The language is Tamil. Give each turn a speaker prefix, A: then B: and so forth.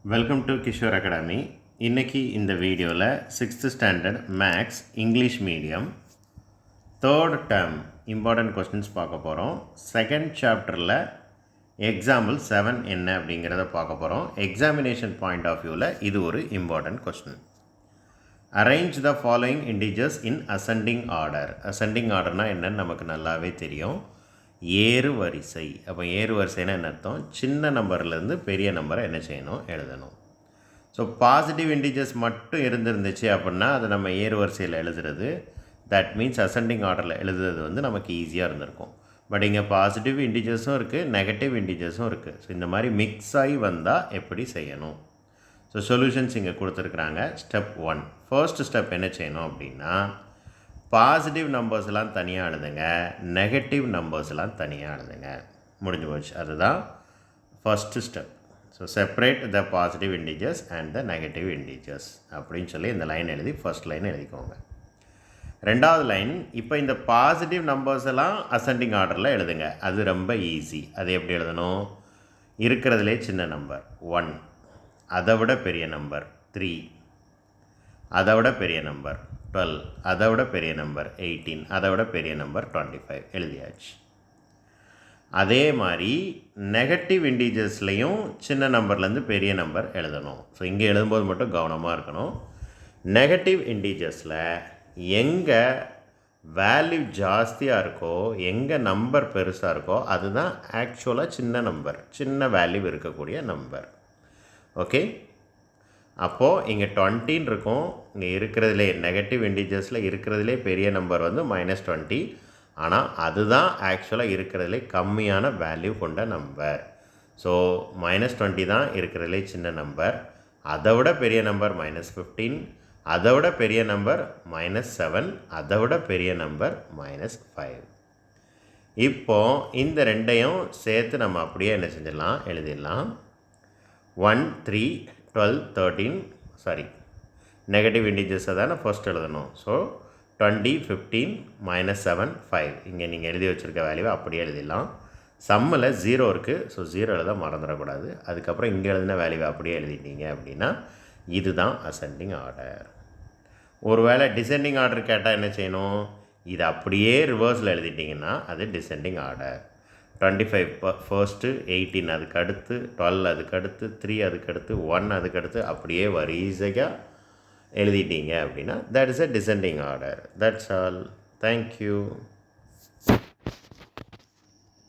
A: Welcome to Kishore academy. இன்றைக்கி இந்த வீடியோவில் 6th standard maths English medium third term important questions பார்க்க போகிறோம். செகண்ட் சாப்டரில் எக்ஸாம்பிள் 7 என்ன அப்படிங்கிறத பார்க்க போகிறோம். எக்ஸாமினேஷன் பாயிண்ட் ஆஃப் வியூவில் இது ஒரு important question. Arrange the following integers in ascending order. Ascending ஆர்டர்னால் என்னன்னு நமக்கு நல்லாவே தெரியும். ஏறு வரிசை. அப்போ ஏறு வரிசைன்னா என்ன அர்த்தம்? சின்ன நம்பர்லேருந்து பெரிய நம்பரை என்ன செய்யணும்? எழுதணும். ஸோ பாசிட்டிவ் இன்டிஜர்ஸ் மட்டும் இருந்துருந்துச்சு அப்படின்னா அதை நம்ம ஏறு வரிசையில் எழுதுறது, தட் மீன்ஸ் அசெண்டிங் ஆர்டரில் எழுதுறது வந்து நமக்கு ஈஸியாக இருந்திருக்கும். பட் இங்கே பாசிட்டிவ் இன்டிஜர்ஸும் இருக்குது, நெகட்டிவ் இன்டிஜர்ஸும் இருக்குது. ஸோ இந்த மாதிரி மிக்ஸ் ஆகி வந்தால் எப்படி செய்யணும்? ஸோ சொல்யூஷன்ஸ் இங்கே கொடுத்துருக்குறாங்க. ஸ்டெப் 1. ஃபர்ஸ்ட் ஸ்டெப் என்ன செய்யணும் அப்படின்னா, பாசிட்டிவ் நம்பர்ஸ்லாம் தனியாக எழுதுங்க, நெகட்டிவ் நம்பர்ஸ்லாம் தனியாக எழுதுங்க. முடிஞ்சு போச்சு. அதுதான் first step. So separate the positive integers and the negative integers அப்படின்னு சொல்லி இந்த லைன் எழுதி ஃபர்ஸ்ட் லைன் எழுதிக்கோங்க. ரெண்டாவது லைன், இப்போ இந்த பாசிட்டிவ் நம்பர்ஸ் எல்லாம் அசெண்டிங் ஆர்டரில் எழுதுங்க. அது ரொம்ப ஈஸி. அது எப்படி எழுதணும்? இருக்கிறதுலே சின்ன நம்பர் 1, அதை விட பெரிய நம்பர் 3, அதை விட பெரிய நம்பர் 12, அதை விட பெரிய நம்பர் 18, அதை விட பெரிய நம்பர் 25 எழுதியாச்சு. அதே மாதிரி நெகட்டிவ் இன்டிஜர்ஸ்லேயும் சின்ன நம்பர்லேருந்து பெரிய நம்பர் எழுதணும். ஸோ இங்கே எழுதும்போது மட்டும் கவனமாக இருக்கணும். நெகட்டிவ் இன்டிஜர்ஸில் எங்கே வேல்யூ ஜாஸ்தியாக இருக்கோ, எங்கே நம்பர் பெருசாக இருக்கோ அதுதான் ஆக்சுவலாக சின்ன நம்பர், சின்ன வேல்யூ இருக்கக்கூடிய நம்பர். ஓகே, அப்போது இங்கே 20 இருக்கும். இங்கே இருக்கிறதுலே நெகட்டிவ் இன்டிஜர்ஸில் இருக்கிறதுலே பெரிய நம்பர் வந்து -20. ஆனால் அதுதான் ஆக்சுவலாக இருக்கிறதுலே கம்மியான வேல்யூ கொண்ட நம்பர். ஸோ -20 தான் இருக்கிறதுலே சின்ன நம்பர். அதை விட பெரிய நம்பர் -15, அதை விட பெரிய நம்பர் -7, அதை விட பெரிய நம்பர் -5. இப்போது இந்த ரெண்டையும் சேர்த்து நம்ம அப்படியே என்ன செஞ்சிடலாம்? எழுதிடலாம். 1, 3, 12, 13, சாரி நெகட்டிவ் இன்டிஜர்ஸை தானே ஃபர்ஸ்ட் எழுதணும். ஸோ 20, 15, -7, 5 இங்கே நீங்கள் எழுதி வச்சுருக்க வேல்யூவை அப்படியே எழுதிடலாம். சம்மில் 0 இருக்குது. ஸோ 0 எழுத மறந்துடக்கூடாது. அதுக்கப்புறம் இங்கே எழுதின வேல்யூவை அப்படியே எழுதிட்டீங்க அப்படின்னா இதுதான் அசெண்டிங் ஆர்டர். ஒரு வேளை டிசெண்டிங் ஆர்டர் கேட்டால் என்ன செய்யணும்? இது அப்படியே ரிவர்ஸில் எழுதிட்டிங்கன்னா அது டிசெண்டிங் ஆர்டர். 25 ஃபர்ஸ்ட்டு, 18 அதுக்கடுத்து, 12 அதுக்கடுத்து, 3 அதுக்கடுத்து, 1 அதுக்கடுத்து அப்படியே வரிசையாக எழுதிட்டீங்க அப்படின்னா that is a descending order. That's all. Thank you.